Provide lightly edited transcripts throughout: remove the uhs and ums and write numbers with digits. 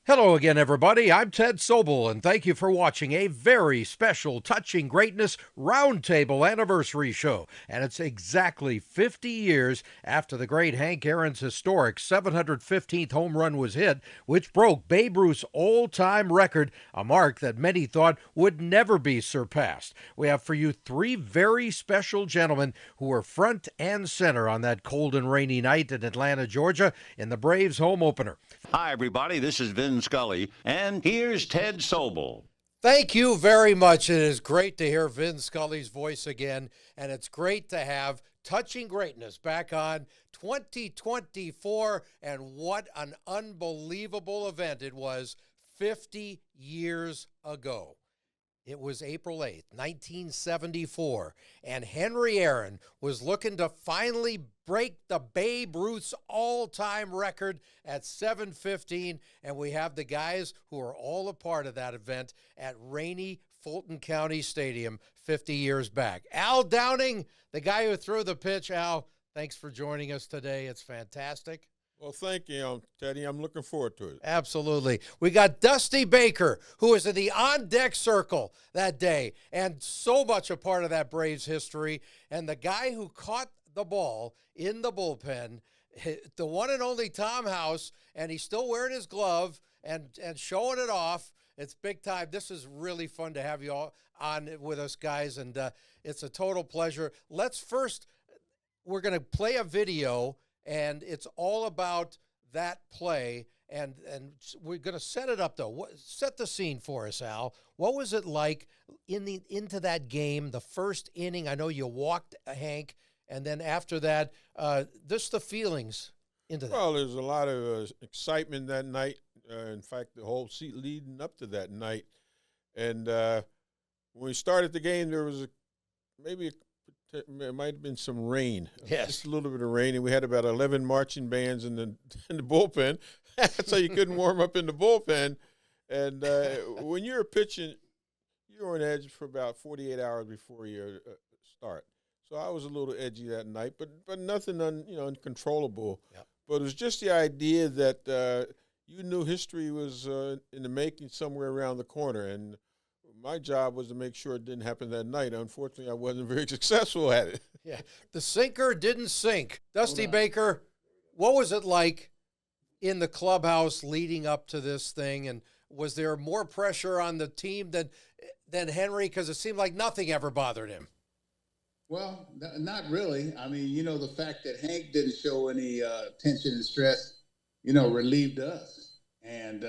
Hello again, everybody. I'm Ted Sobel, and thank you for watching a very special Touching Greatness Roundtable Anniversary Show. And it's exactly 50 years after the great Hank Aaron's historic 715th home run was hit, which broke Babe Ruth's all-time record, a mark that many thought would never be surpassed. We have for you three very special gentlemen who were front and center on that cold and rainy night in Atlanta, Georgia, in the Braves home opener. Hi, everybody. This is Vin Scully, and here's Ted Sobel. Thank you very much. It is great to hear Vin Scully's voice again, and it's great to have Touching Greatness back on 2024, and what an unbelievable event it was 50 years ago. It was April 8th, 1974, and Henry Aaron was looking to finally break the Babe Ruth's all-time record at 715, and we have the guys who are all a part of that event at rainy Fulton County Stadium 50 years back. Al Downing, the guy who threw the pitch. Al, thanks for joining us today. It's fantastic. Well, thank you, Teddy. I'm looking forward to it. Absolutely. We got Dusty Baker, who was in the on-deck circle that day, and so much a part of that Braves history. And the guy who caught the ball in the bullpen, the one and only Tom House, and he's still wearing his glove and showing it off. It's big time. This is really fun to have you all on with us, guys, and it's a total pleasure. We're going to play a video, and it's all about that play, and we're going to set it up, though. Set the scene for us, Al. What was it like into that game, the first inning? I know you walked Hank, and then after that, just the feelings into that. Well, there's a lot of excitement that night. In fact, the whole seat leading up to that night. And when we started the game, there was it might have been some rain. Yes. Just a little bit of rain, and we had about 11 marching bands in the bullpen, so you couldn't warm up in the bullpen. And when you're pitching, you're on edge for about 48 hours before your start. So I was a little edgy that night, but nothing uncontrollable. Yep. But it was just the idea that you knew history was in the making somewhere around the corner, and my job was to make sure it didn't happen that night. Unfortunately, I wasn't very successful at it. Yeah, the sinker didn't sink. Dusty Baker, what was it like in the clubhouse leading up to this thing? And was there more pressure on the team than Henry? Because it seemed like nothing ever bothered him. Well, not really. I mean, the fact that Hank didn't show any tension and stress, relieved us. And,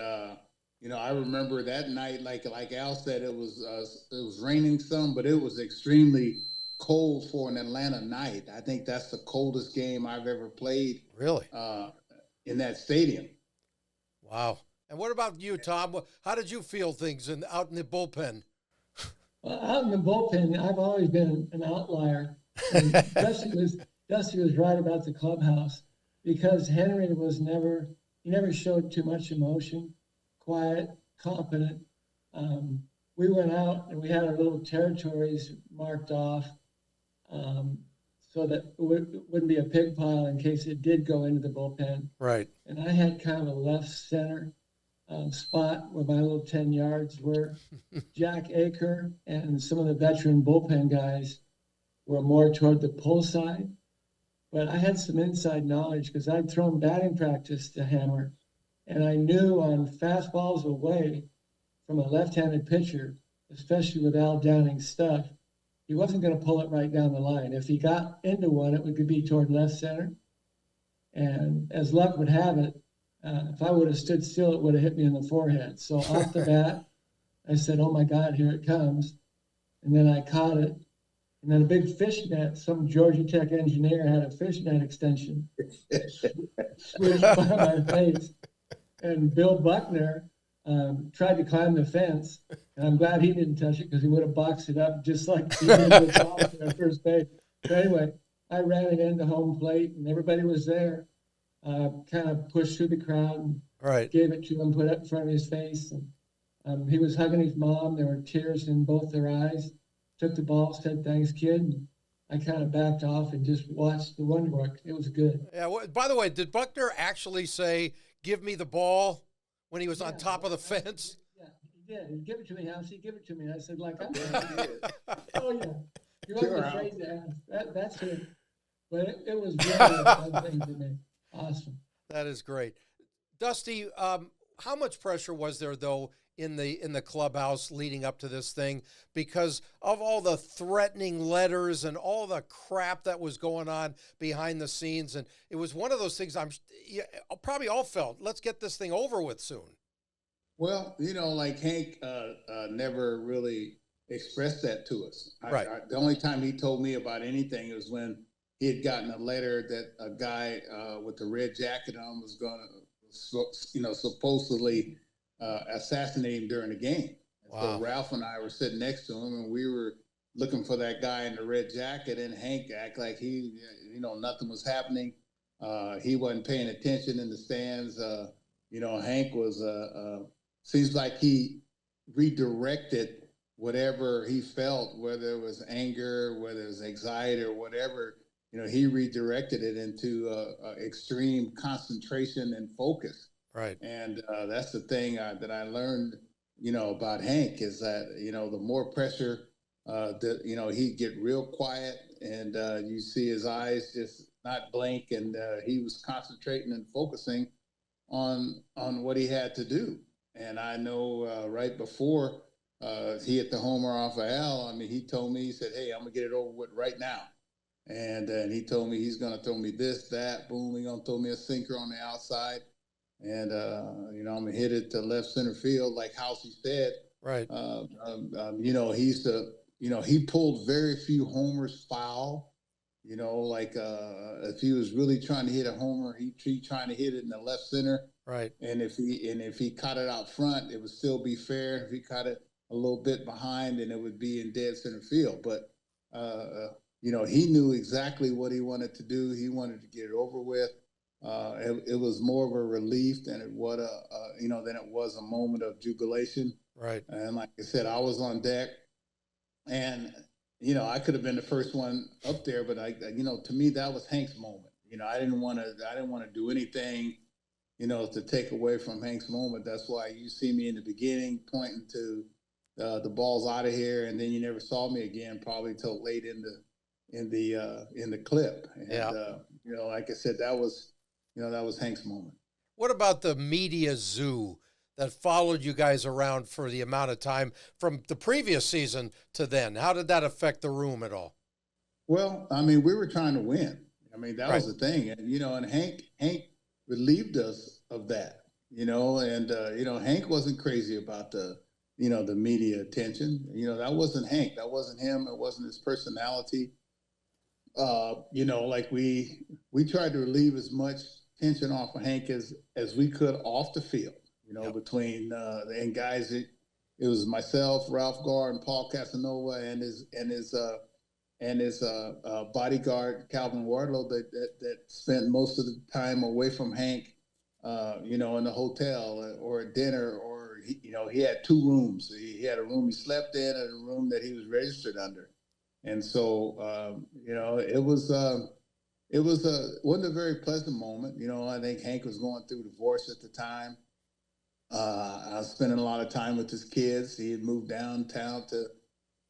I remember that night, like Al said, it was raining some, but it was extremely cold for an Atlanta night. I think that's the coldest game I've ever played. Really? In that stadium. Wow. And what about you, Tom? How did you feel things out in the bullpen? Well, out in the bullpen, I've always been an outlier. And Dusty was right about the clubhouse, because Henry never showed too much emotion, quiet, confident. We went out and we had our little territories marked off so that it wouldn't be a pig pile in case it did go into the bullpen. Right. And I had kind of a left center spot where my little 10 yards were. Jack Aker and some of the veteran bullpen guys were more toward the pull side. But I had some inside knowledge because I'd thrown batting practice to Hammer. And I knew on fastballs away from a left-handed pitcher, especially with Al Downing's stuff, he wasn't going to pull it right down the line. If he got into one, it would be toward left center. And as luck would have it, if I would have stood still, it would have hit me in the forehead. So off the bat, I said, "Oh my God, here it comes." And then I caught it. And then a big fishnet, some Georgia Tech engineer had a fishnet extension switched by my face. And Bill Buckner tried to climb the fence. And I'm glad he didn't touch it, because he would have boxed it up just like he did with Thomas at first base. But anyway, I ran it into home plate, and everybody was there. Kind of pushed through the crowd and Right. gave it to him, put it in front of his face. And he was hugging his mom. There were tears in both their eyes. Took the ball, said, "Thanks, kid." And I kind of backed off and just watched the run work. It was good. Yeah. By the way, did Buckner actually say, "Give me the ball," when he was on top of the fence? Yeah, he did. He'd give it to me, House. He'd give it to me. I said, like, I'm oh, yeah. He wasn't afraid to ask. That's it. But it was really a fun thing for me. Awesome. That is great. Dusty, how much pressure was there, though, in the clubhouse leading up to this thing because of all the threatening letters and all the crap that was going on behind the scenes? And it was one of those things probably all felt, let's get this thing over with soon. Well, like Hank never really expressed that to us. Right. The only time he told me about anything was when he had gotten a letter that a guy with the red jacket on was going to, supposedly assassinate him during the game. Wow. So Ralph and I were sitting next to him, and we were looking for that guy in the red jacket, and Hank acted like he, nothing was happening. He wasn't paying attention in the stands. Hank was, seems like he redirected whatever he felt, whether it was anger, whether it was anxiety or whatever, he redirected it into extreme concentration and focus. Right. And that's the thing that I learned, about Hank is that, the more pressure that, he'd get real quiet and you see his eyes just not blink, and he was concentrating and focusing on what he had to do. And I know right before he hit the homer off of Al, he told me, he said, "Hey, I'm gonna get it over with right now." And he told me he's gonna throw me this, that, boom, he's gonna throw me a sinker on the outside. And I'm gonna hit it to left center field, like Housey said. Right. He pulled very few homers foul. If he was really trying to hit a homer, he trying to hit it in the left center. Right. And if he caught it out front, it would still be fair. If he caught it a little bit behind, then it would be in dead center field. But he knew exactly what he wanted to do. He wanted to get it over with. It was more of a relief than it was a moment of jubilation. Right. And like I said, I was on deck, and I could have been the first one up there, but to me that was Hank's moment. I didn't want to do anything, to take away from Hank's moment. That's why you see me in the beginning pointing to the ball's out of here, and then you never saw me again, probably till late in the clip. And, yeah. Like I said, that was Hank's moment. What about the media zoo that followed you guys around for the amount of time from the previous season to then? How did that affect the room at all? Well, we were trying to win. That Right. was the thing. And, and Hank relieved us of that, and Hank wasn't crazy about the media attention. That wasn't Hank. That wasn't him. It wasn't his personality. Like we tried to relieve as much tension off of Hank as we could off the field, Yep. between and guys. It was myself, Ralph Garr, and Paul Casanova, and his bodyguard Calvin Wardlow that spent most of the time away from Hank, in the hotel or at dinner, or he had two rooms. He had a room he slept in and a room that he was registered under. And so, wasn't a very pleasant moment. I think Hank was going through divorce at the time. I was spending a lot of time with his kids. He had moved downtown to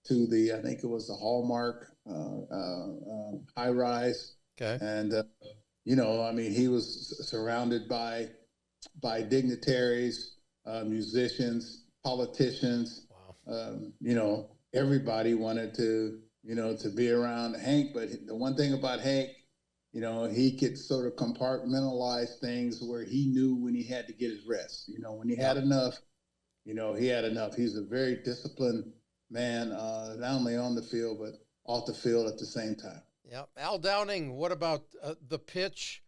the, I think it was the Hallmark high rise. Okay. And, he was surrounded by dignitaries, musicians, politicians. Wow. Everybody wanted to be around Hank. But the one thing about Hank, he could sort of compartmentalize things where he knew when he had to get his rest. When he had enough, he had enough. He's a very disciplined man, not only on the field, but off the field at the same time. Yeah. Al Downing, what about the pitch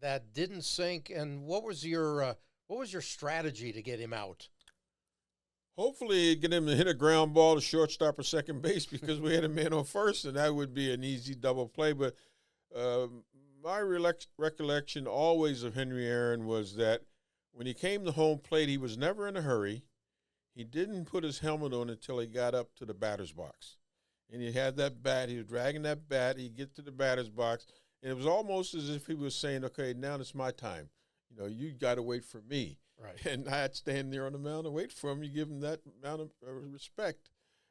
that didn't sink, and what was your strategy to get him out? Hopefully get him to hit a ground ball to shortstop or second base, because we had a man on first, and that would be an easy double play. But my recollection always of Henry Aaron was that when he came to home plate, he was never in a hurry. He didn't put his helmet on until he got up to the batter's box. And he had that bat. He was dragging that bat. He'd get to the batter's box. And it was almost as if he was saying, okay, now it's my time. You got to wait for me. Right. And I had to stand there on the mound and wait for him. You give him that amount of respect.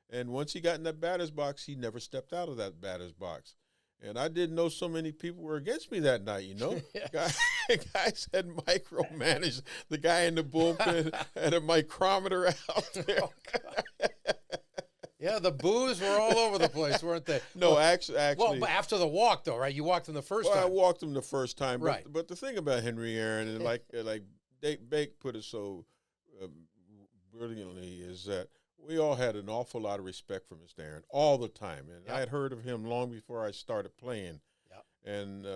And once he got in that batter's box, he never stepped out of that batter's box. And I didn't know so many people were against me that night, you know. Guys had micromanaged. The guy in the bullpen had a micrometer out there. Oh, yeah, the boos were all over the place, weren't they? No, well, actually. Well, but after the walk, though, right? You walked him the first time. I walked him the first time. But, right. But the thing about Henry Aaron, and like Bake put it so brilliantly, is that we all had an awful lot of respect for Mr. Aaron all the time. And I had heard of him long before I started playing. And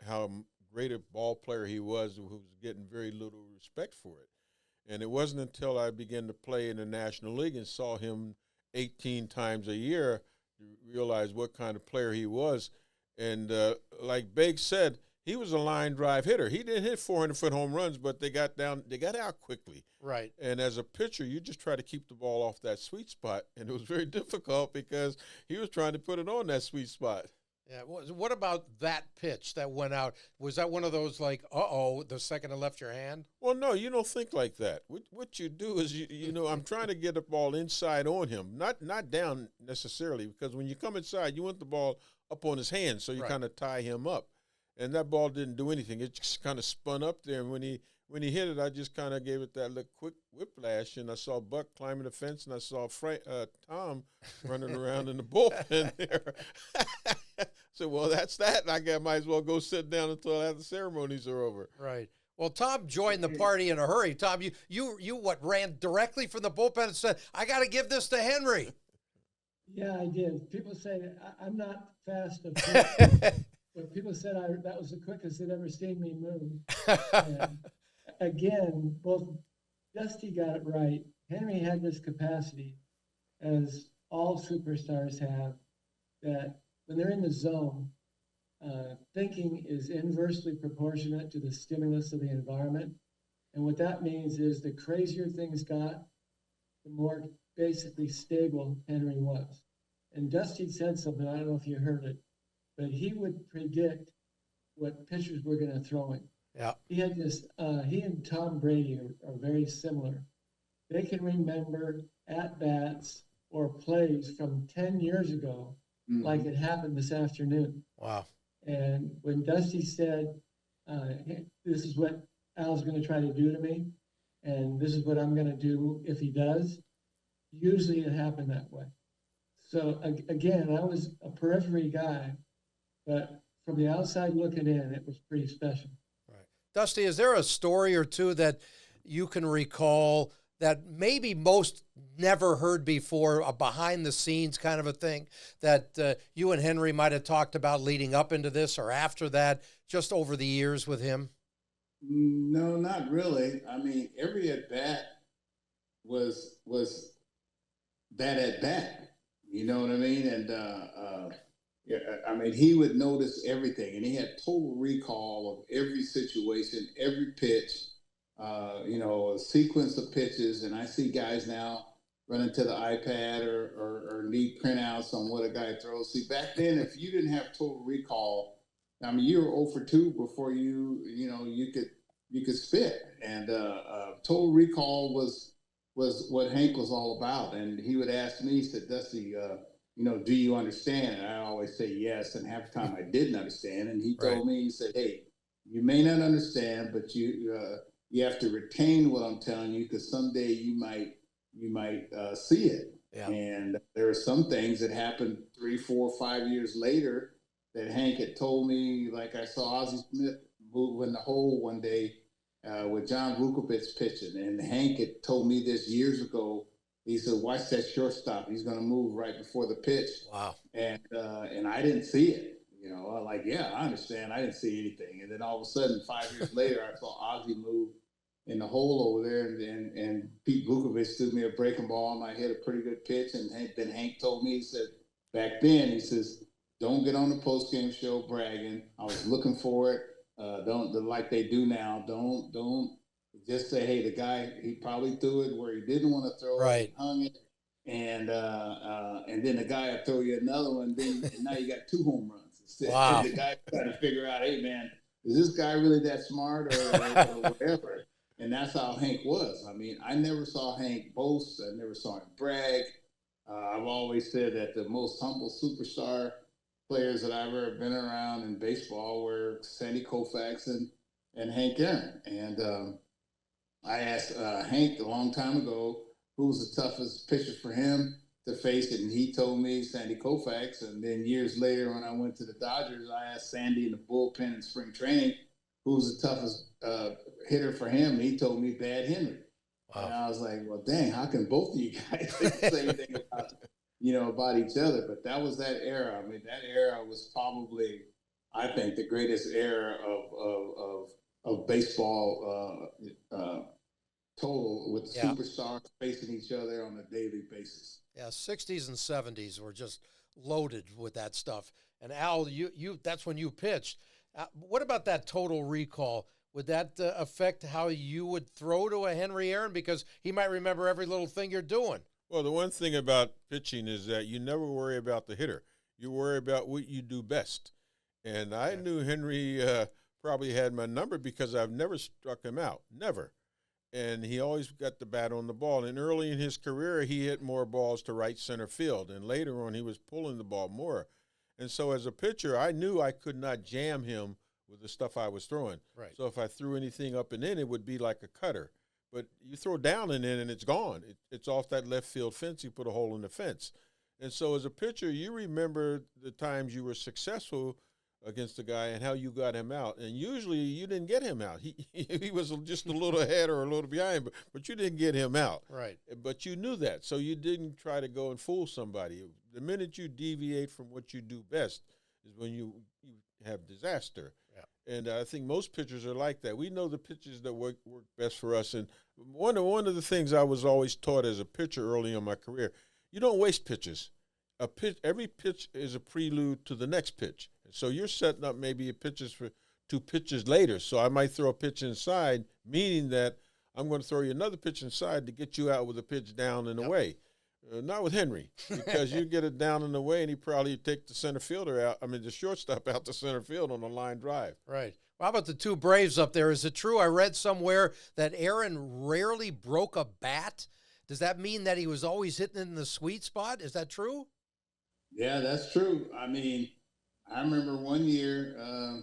how great a ball player he was, who was getting very little respect for it. And it wasn't until I began to play in the National League and saw him 18 times a year to realize what kind of player he was. And like Bake said, he was a line drive hitter. He didn't hit 400-foot home runs, but they got out quickly. Right. And as a pitcher, you just try to keep the ball off that sweet spot, and it was very difficult because he was trying to put it on that sweet spot. Yeah. What about that pitch that went out? Was that one of those like, uh-oh, the second it left your hand? Well, no, you don't think like that. What you do is, you know, I'm trying to get the ball inside on him, not down necessarily, because when you come inside, you want the ball up on his hand, so you kind of tie him up. And that ball didn't do anything. It just kind of spun up there, and when he hit it, I just kind of gave it that little quick whiplash, and I saw Buck climbing the fence, and I saw Tom running around in the bullpen there. So, well, that's that, and I might as well go sit down until after the ceremonies are over. Right. Well, Tom joined the party in a hurry. Tom, you ran directly from the bullpen and said, I got to give this to Henry. Yeah, I did. People say I'm not fast of but people said that was the quickest they'd ever seen me move. And again, both Dusty got it right. Henry had this capacity, as all superstars have, that when they're in the zone, thinking is inversely proportionate to the stimulus of the environment. And what that means is the crazier things got, the more basically stable Henry was. And Dusty said something, I don't know if you heard it, but he would predict what pitchers were going to throw him. Yeah. He had this, he and Tom Brady are very similar. They can remember at-bats or plays from 10 years ago, like it happened this afternoon. Wow. And when Dusty said, this is what Al's going to try to do to me, and this is what I'm going to do if he does, usually it happened that way. So again, I was a periphery guy, but from the outside looking in, it was pretty special. Right. Dusty, is there a story or two that you can recall that maybe most never heard before, a behind-the-scenes kind of a thing that you and Henry might have talked about leading up into this or after that, just over the years with him? No, not really. I mean, every at-bat was that at-bat. You know what I mean? And, yeah, I mean, he would notice everything, and he had total recall of every situation, every pitch, you know, a sequence of pitches. And I see guys now running to the iPad or need printouts on what a guy throws. See, back then, if you didn't have total recall, I mean, you were 0 for 2 before you could spit. And total recall was what Hank was all about. And he would ask me, he said, Dusty, you know, do you understand? And I always say yes. And half the time I didn't understand. And he told me, he said, hey, you may not understand, but you have to retain what I'm telling you, because someday you might see it. Yeah. And there are some things that happened 3, 4, 5 years later that Hank had told me, like I saw Ozzie Smith move in the hole one day with John Vukovich pitching. And Hank had told me this years ago. He said, watch that shortstop. He's going to move right before the pitch. Wow. And I didn't see it. You know, I'm like, yeah, I understand. I didn't see anything. And then all of a sudden, 5 years later, I saw Ozzie move in the hole over there. And Pete Vukovich threw me a breaking ball, and I hit a pretty good pitch. And then Hank told me, he said, back then, he says, don't get on the postgame show bragging. I was looking for it. Don't like they do now. Don't just say, hey, the guy, he probably threw it where he didn't want to throw it, he hung it, and then the guy will throw you another one. Then and now you got 2 home runs. Wow. And the guy trying to figure out, hey man, is this guy really that smart or whatever? And that's how Hank was. I mean, I never saw Hank boast. I never saw him brag. I've always said that the most humble superstar players that I've ever been around in baseball were Sandy Koufax and Hank Aaron. And I asked Hank a long time ago who was the toughest pitcher for him to face it, and he told me Sandy Koufax. And then years later, when I went to the Dodgers, I asked Sandy in the bullpen in spring training who was the toughest hitter for him, and he told me Bad Henry. Wow. And I was like, well, dang, how can both of you guys say the same thing about each other? But that was that era. I mean, that era was probably, I think, the greatest era of baseball total, with superstars facing each other on a daily basis. Yeah, 60s and 70s were just loaded with that stuff. And Al, you that's when you pitched. What about that total recall? Would that affect how you would throw to a Henry Aaron? Because he might remember every little thing you're doing. Well, the one thing about pitching is that you never worry about the hitter. You worry about what you do best. And I knew Henry probably had my number because I've never struck him out. Never. And he always got the bat on the ball. And early in his career, he hit more balls to right center field. And later on, he was pulling the ball more. And so as a pitcher, I knew I could not jam him with the stuff I was throwing. Right. So if I threw anything up and in, it would be like a cutter. But you throw down and in, and it's gone. It's off that left field fence. You put a hole in the fence. And so as a pitcher, you remember the times you were successful against the guy and how you got him out. And usually you didn't get him out. He was just a little ahead or a little behind, but you didn't get him out. Right. But you knew that, so you didn't try to go and fool somebody. The minute you deviate from what you do best is when you have disaster. Yeah. And I think most pitchers are like that. We know the pitches that work best for us. And one of the things I was always taught as a pitcher early in my career, you don't waste pitches. Every pitch is a prelude to the next pitch. So you're setting up maybe pitches for 2 pitches later. So I might throw a pitch inside, meaning that I'm going to throw you another pitch inside to get you out with a pitch down and away. Not with Henry, because you get it down and away, and he probably take the center fielder out. I mean, the shortstop out to center field on a line drive. Right. Well, how about the 2 Braves up there? Is it true? I read somewhere that Aaron rarely broke a bat. Does that mean that he was always hitting in the sweet spot? Is that true? Yeah, that's true. I mean, I remember one year, I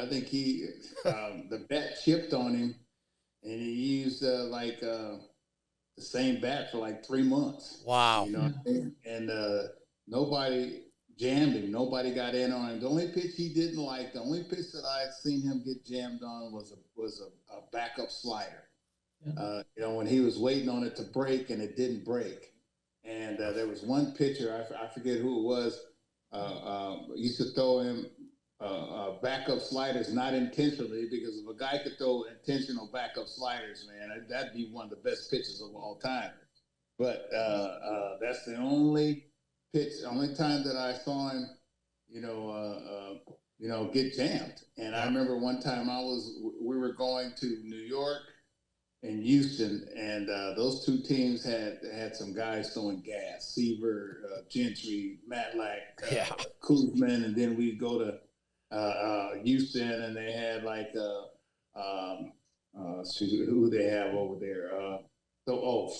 think the bat chipped on him, and he used the same bat for like 3 months. Wow. You know what I mean? And nobody jammed him. Nobody got in on him. The only pitch he didn't like, the only pitch that I had seen him get jammed on was a backup slider. Yeah. When he was waiting on it to break and it didn't break. And there was one pitcher, I forget who it was, used to throw him backup sliders, not intentionally, because if a guy could throw intentional backup sliders, man, that'd be one of the best pitches of all time. But that's the only time that I saw him, get jammed. And I remember one time we were going to New York and Houston, and those 2 teams had some guys throwing gas: Seaver, Gentry, Matlack, Kuzman, and then we'd go to Houston, and they had who they have over there?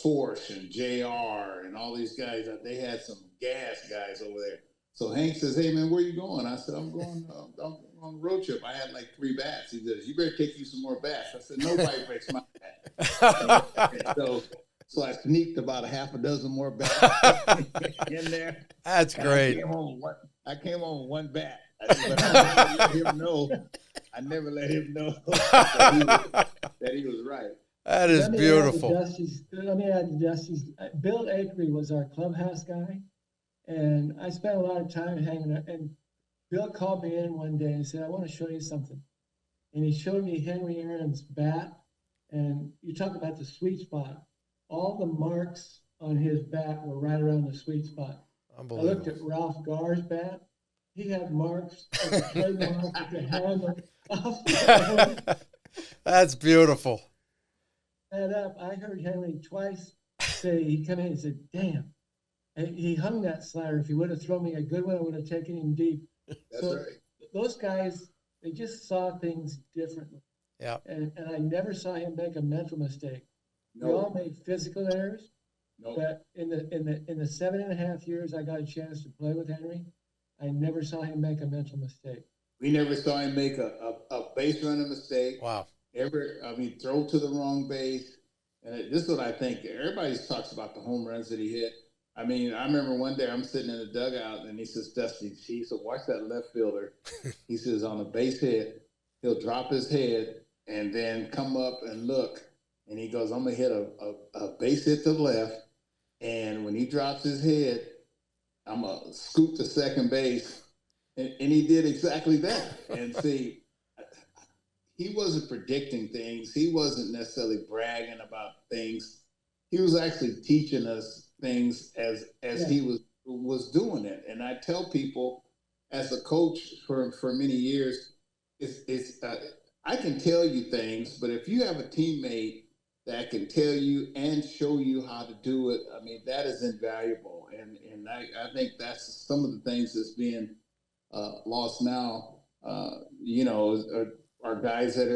Force and JR and all these guys. They had some gas guys over there. So Hank says, "Hey man, where you going?" I said, "I'm going I'm on a road trip. I had like 3 bats." He says, "You better take you some more bats." I said, "Nobody breaks my bat." So I sneaked about a half a dozen more bats in there. That's great. I came home with 1 bat. But I never let him know that he was right. That is beautiful. Let me add to Dusty's. Bill Akery was our clubhouse guy, and I spent a lot of time hanging out. And Bill called me in one day and said, "I want to show you something." And he showed me Henry Aaron's bat, and you talk about the sweet spot. All the marks on his bat were right around the sweet spot. I looked at Ralph Garr's bat. He had marks, trademark at the handle. That's beautiful. I heard Henry twice say, he came in and said, "Damn, he hung that slider. If he would have thrown me a good one, I would have taken him deep." That's right. Those guys, they just saw things differently. Yeah. And I never saw him make a mental mistake. We all made physical errors. But in the 7.5 years I got a chance to play with Henry, I never saw him make a mental mistake. We never saw him make a base running mistake. Wow. Throw to the wrong base. And this is what I think. Everybody talks about the home runs that he hit. I mean, I remember one day I'm sitting in the dugout and he says, Dusty, he said, watch that left fielder. He says, on a base hit, he'll drop his head and then come up and look. And he goes, I'm going to hit a base hit to the left. And when he drops his head, I'm going to scoop to second base. And he did exactly that. And see, he wasn't predicting things. He wasn't necessarily bragging about things. He was actually teaching us things as he was doing it. And I tell people, as a coach for many years, I can tell you things, but if you have a teammate that can tell you and show you how to do it, I mean, that is invaluable. And I think that's some of the things that's being lost now. Are guys that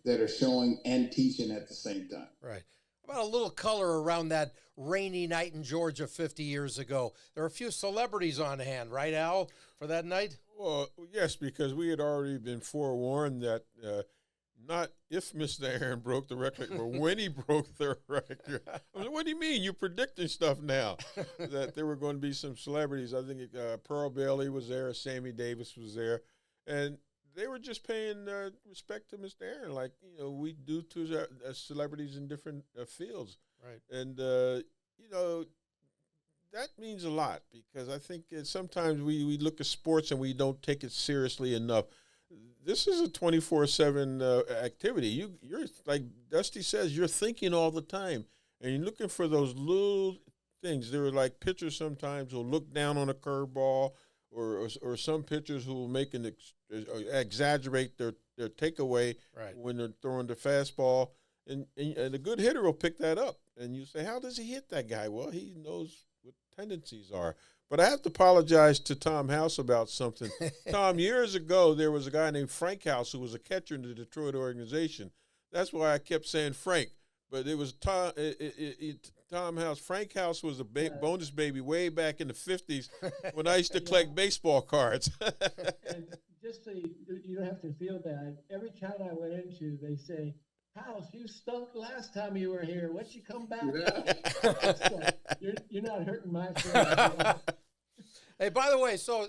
are showing and teaching at the same time. Right. About a little color around that rainy night in Georgia 50 years ago. There are a few celebrities on hand, right, Al, for that night? Well, yes, because we had already been forewarned that not if Mr. Aaron broke the record, but when he broke the record. I mean, what do you mean? You're predicting stuff now. That there were going to be some celebrities. I think Pearl Bailey was there, Sammy Davis was there, and they were just paying respect to Mr. Aaron, like we do to celebrities in different fields. Right. And that means a lot, because I think sometimes we look at sports and we don't take it seriously enough. This is a 24/7 activity. You're like Dusty says, you're thinking all the time, and you're looking for those little things. There are like pitchers sometimes who'll look down on a curveball, or some pitchers who will make exaggerate their takeaway when they're throwing the fastball, and a good hitter will pick that up, and you say, how does he hit that guy? Well, he knows what tendencies are. But I have to apologize to Tom House about something. Tom, years ago, there was a guy named Frank House who was a catcher in the Detroit organization. That's why I kept saying Frank. But it was Tom House. Frank House was a bonus baby way back in the 50s when I used to collect baseball cards. And just so you don't have to feel bad, every town I went into, they say, House, you stunk last time you were here. What'd you come back? So you're not hurting my feelings. Hey, by the way, so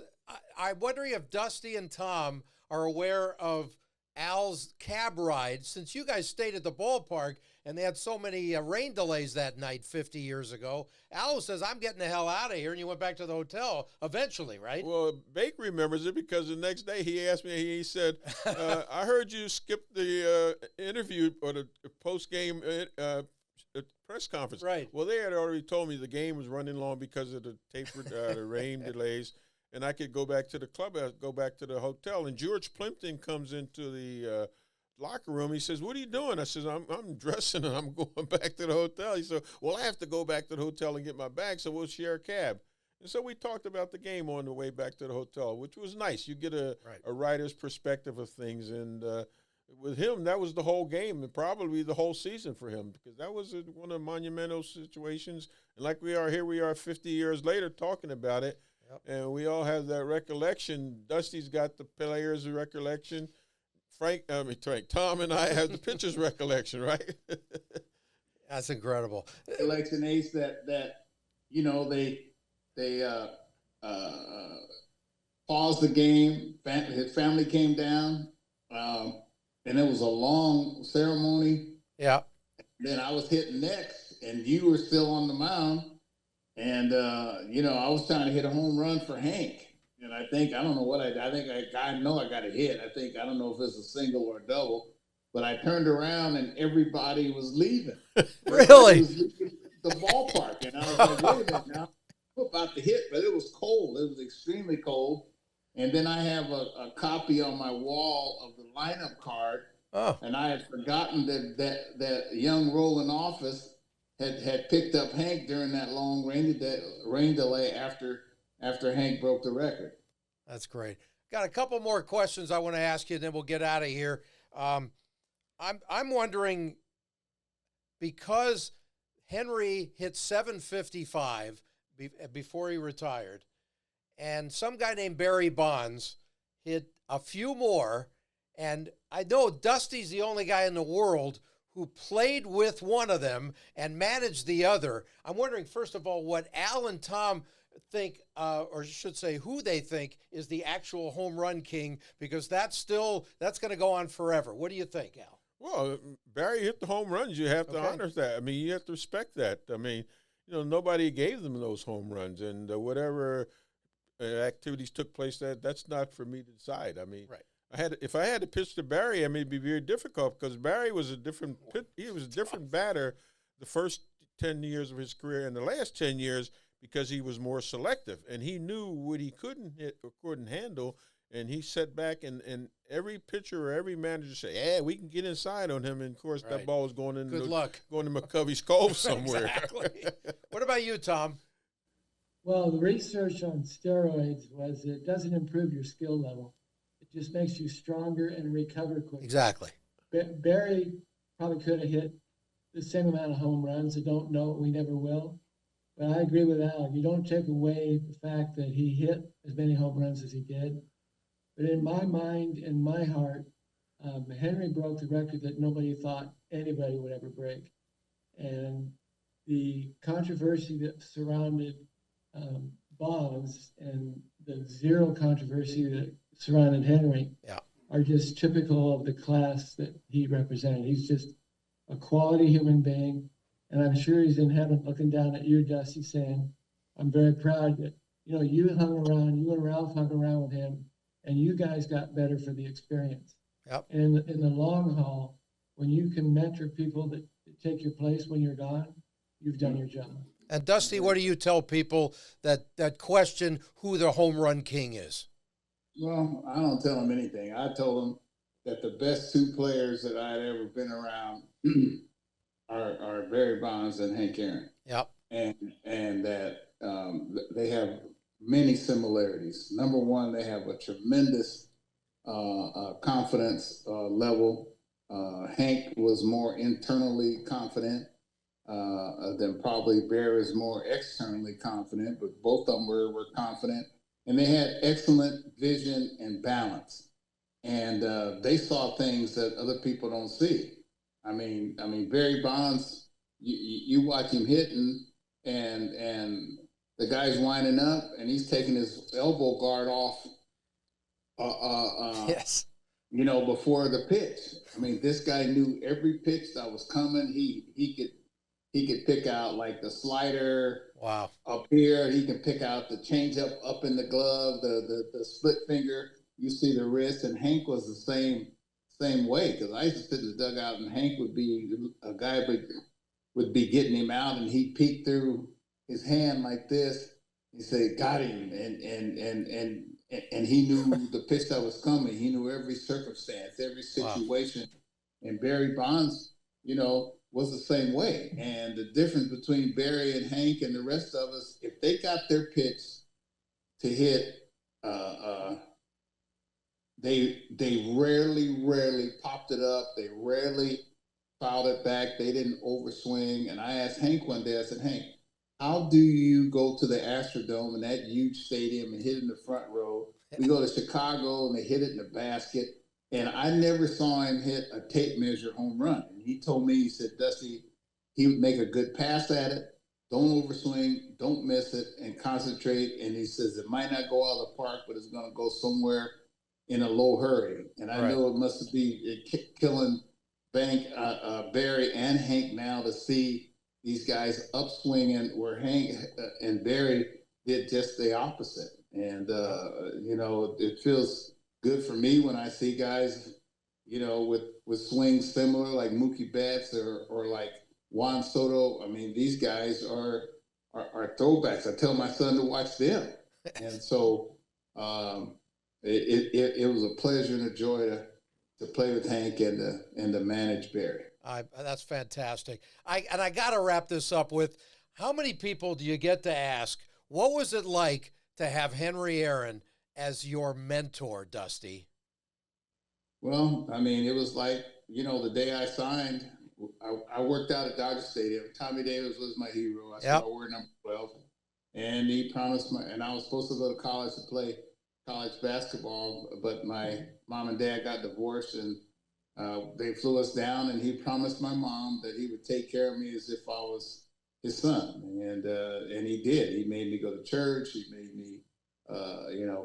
I'm wondering if Dusty and Tom are aware of Al's cab ride, since you guys stayed at the ballpark and they had so many rain delays that night 50 years ago. Al says, I'm getting the hell out of here, and you went back to the hotel eventually, right? Well, Bake remembers it because the next day he asked me, he said, I heard you skip the interview or the post-game press conference. Right. Well, they had already told me the game was running long because of the the rain delays, and I could go back to the clubhouse, go back to the hotel. And George Plimpton comes into the locker room. He says, what are you doing? I says, I'm dressing and I'm going back to the hotel. He said, well, I have to go back to the hotel and get my bag, so we'll share a cab. And so we talked about the game on the way back to the hotel, which was nice. You get a writer's perspective of things. And with him, that was the whole game and probably the whole season for him, because that was one of the monumental situations. And like we are 50 years later talking about it. Yep. And we all have that recollection. Dusty's got the players' recollection. Tom and I have the pitcher's recollection, right? That's incredible. Recollection, Ace, that they paused the game. His family came down, and it was a long ceremony. Yeah. Then I was hitting next, and you were still on the mound. And, I was trying to hit a home run for Hank. And I don't know what I know I got a hit. I don't know if it's a single or a double, but I turned around and everybody was leaving. Really? Was leaving the ballpark. And I was like, wait a minute now. I'm about to hit, but it was cold. It was extremely cold. And then I have a copy on my wall of the lineup card. Oh. And I had forgotten that young Roland Office had picked up Hank during that long rain delay after Hank broke the record. That's great. Got a couple more questions I want to ask you, and then we'll get out of here. I'm wondering, because Henry hit 755 before he retired, and some guy named Barry Bonds hit a few more, and I know Dusty's the only guy in the world who played with one of them and managed the other. I'm wondering, first of all, what Al and Tom think, or should say who they think is the actual home run king, because that's going to go on forever. What do you think, Al? Well, Barry hit the home runs. You have to honor that. I mean, you have to respect that. I mean, nobody gave them those home runs, and whatever activities took place, that's not for me to decide. I mean, right. If I had to pitch to Barry, I mean, it'd be very difficult, because Barry was a different batter the first 10 years of his career and the last 10 years, because he was more selective, and he knew what he couldn't hit or couldn't handle, and he sat back, and every pitcher or every manager said, "Yeah, we can get inside on him," and of course that ball was going in. Good luck. Going to McCovey's Cove somewhere. Exactly. What about you, Tom? Well, the research on steroids was it doesn't improve your skill level. It just makes you stronger and recover quicker. Exactly. Barry probably could have hit the same amount of home runs. I don't know. We never will. But I agree with Al. You don't take away the fact that he hit as many home runs as he did. But in my mind and my heart, Henry broke the record that nobody thought anybody would ever break. And the controversy that surrounded Bonds and the zero controversy that surrounded Henry are just typical of the class that he represented. He's just a quality human being. And I'm sure he's in heaven looking down at you, Dusty, saying, I'm very proud that, you and Ralph hung around with him, and you guys got better for the experience. Yep. And in the long haul, when you can mentor people that take your place when you're gone, you've done your job. And Dusty, what do you tell people that question who the home run king is? Well, I don't tell them anything. I told them that the best two players that I'd ever been around are Barry Bonds and Hank Aaron. Yep. And that they have many similarities. Number one, they have a tremendous confidence level. Hank was more internally confident than probably Barry is more externally confident, but both of them were confident. And they had excellent vision and balance. And they saw things that other people don't see. I mean, Barry Bonds, you watch him hitting, and the guy's winding up, and he's taking his elbow guard off. Yes. Before the pitch. I mean, this guy knew every pitch that was coming. He could pick out like the slider. Wow. Up here. He can pick out the changeup up in the glove, the split finger. You see the wrist, and Hank was the same way, because I used to sit in the dugout, and Hank would be a guy would be getting him out, and he'd peek through his hand like this. He said, "Got him," and he knew the pitch that was coming. He knew every circumstance, every situation. Wow. And Barry Bonds, was the same way. And the difference between Barry and Hank and the rest of us, if they got their pitch to hit, they rarely popped it up. They rarely fouled it back. They didn't overswing. And I asked Hank one day, I said, "Hank, how do you go to the Astrodome in that huge stadium and hit in the front row? We go to Chicago and they hit it in the basket." And I never saw him hit a tape measure home run. And he told me, he said, "Dusty, he would make a good pass at it. Don't overswing, don't miss it, and concentrate." And he says, "It might not go out of the park, but it's going to go somewhere in a low hurry." And I know it must be killing Barry and Hank now to see these guys upswinging, where Hank and Barry did just the opposite. And, it feels good for me when I see guys, with swings similar, like Mookie Betts or like Juan Soto. I mean, these guys are throwbacks. I tell my son to watch them. And so it was a pleasure and a joy to play with Hank and to manage Barry. That's fantastic. I got to wrap this up with, how many people do you get to ask, what was it like to have Henry Aaron as your mentor, Dusty? Well, I mean, it was like the day I signed, I worked out at Dodger Stadium. Tommy Davis was my hero. I said Yep. I wore number 12. And he promised and I was supposed to go to college to play college basketball, but my mom and dad got divorced, and they flew us down, and he promised my mom that he would take care of me as if I was his son. And he did. He made me go to church. He made me,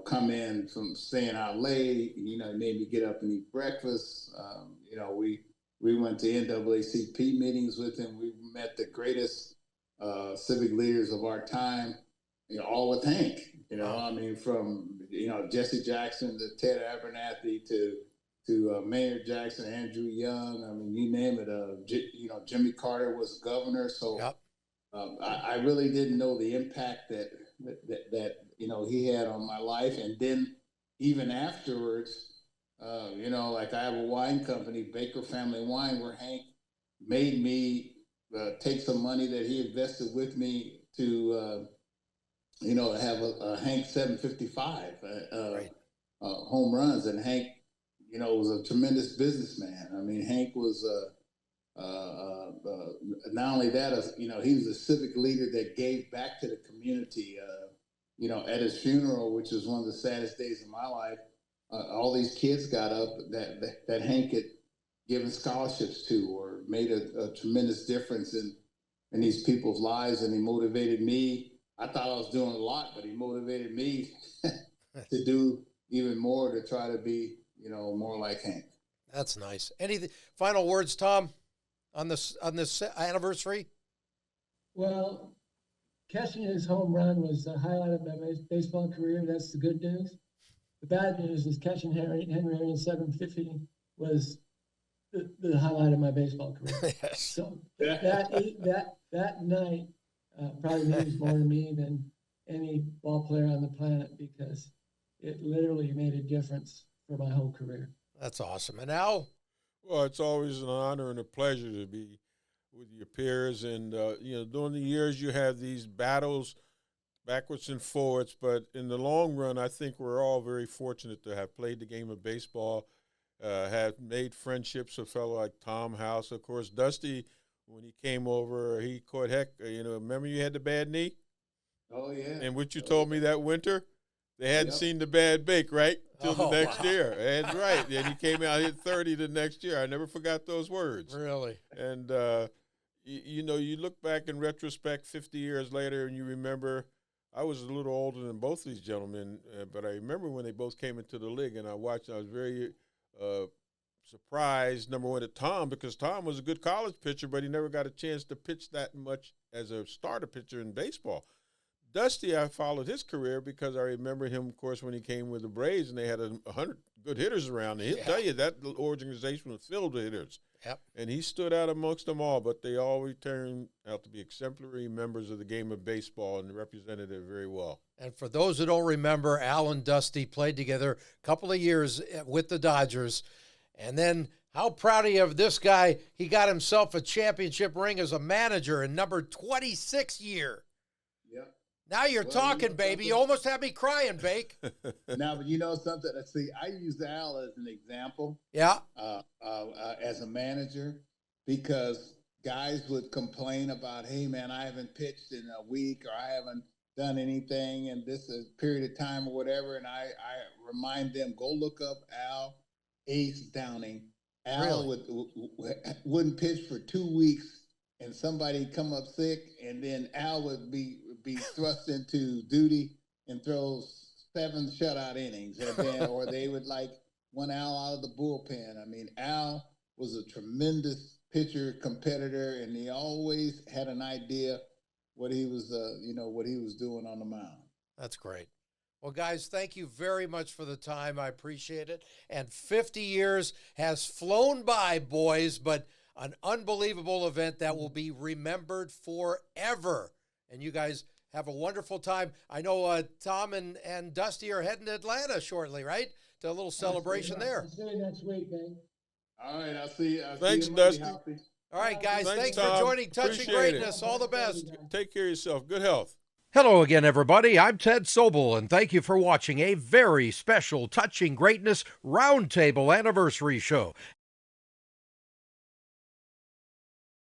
come in from staying out late. He made me get up and eat breakfast. We went to NAACP meetings with him. We met the greatest civic leaders of our time, all with Hank. From Jesse Jackson to Ted Abernathy to Mayor Jackson, Andrew Young. I mean, you name it. Jimmy Carter was governor, so Yep. I really didn't know the impact that he had on my life. And then even afterwards, like I have a wine company, Baker Family Wine, where Hank made me take some money that he invested with me to have a Hank 755 Right. home runs. And Hank, was a tremendous businessman. I mean, Hank was not only that, he was a civic leader that gave back to the community. At his funeral, which was one of the saddest days of my life, all these kids got up that Hank had given scholarships to, or made a tremendous difference in these people's lives, and he motivated me. I thought I was doing a lot, but he motivated me to do even more, to try to be, more like Hank. That's nice. Any final words, Tom, on this anniversary? Well, catching his home run was the highlight of my baseball career. That's the good news. The bad news is catching Henry in 750 was the highlight of my baseball career. Yes. So that night probably means more to me than any ball player on the planet, because it literally made a difference for my whole career. That's awesome. And Al? Well, it's always an honor and a pleasure to be with your peers. And, during the years you have these battles backwards and forwards. But in the long run, I think we're all very fortunate to have played the game of baseball, have made friendships with a fellow like Tom House. Of course, Dusty, when he came over, he caught heck. Remember you had the bad knee? Oh, yeah. And what you told me that winter? They hadn't seen the bad bake, right? Till the next year. That's right. And he came out, hit 30 the next year. I never forgot those words. Really? And, you look back in retrospect 50 years later and you remember, I was a little older than both these gentlemen, but I remember when they both came into the league, and I watched, I was very surprised, number one, at Tom, because Tom was a good college pitcher, but he never got a chance to pitch that much as a starter pitcher in baseball. Dusty, I followed his career because I remember him, of course, when he came with the Braves and they had 100 good hitters around. And he'll tell you that organization was filled with hitters. Yep. And he stood out amongst them all, but they all turned out to be exemplary members of the game of baseball and represented it very well. And for those who don't remember, Al and Dusty played together a couple of years with the Dodgers. And then how proud are you of this guy? He got himself a championship ring as a manager in number 26 year. Yep. Now you're talking, baby. You almost had me crying, Bake. Now, but you know something? See, I use Al as an example. Yeah. As a manager, because guys would complain about, hey, man, I haven't pitched in a week, or I haven't done anything in this period of time or whatever. And I remind them, go look up Al Ace Downing. Al wouldn't pitch for 2 weeks, and somebody come up sick, and then Al would be thrust into duty and throw 7 shutout innings, and then, or they would want Al out of the bullpen. I mean, Al was a tremendous pitcher, competitor, and he always had an idea what he was doing on the mound. That's great. Well, guys, thank you very much for the time. I appreciate it. And 50 years has flown by, boys, but an unbelievable event that will be remembered forever. And you guys have a wonderful time. I know Tom and Dusty are heading to Atlanta shortly, right? To a little celebration there. I'll see you next week, man. All right, I'll see you. Thanks, see you Monday, Dusty. Hoppy. All right, guys, thanks for Tom. joining Touching Appreciate Greatness. it. All the best. Take care of yourself. Good health. Hello again, everybody. I'm Ted Sobel, and thank you for watching a very special Touching Greatness Roundtable Anniversary Show.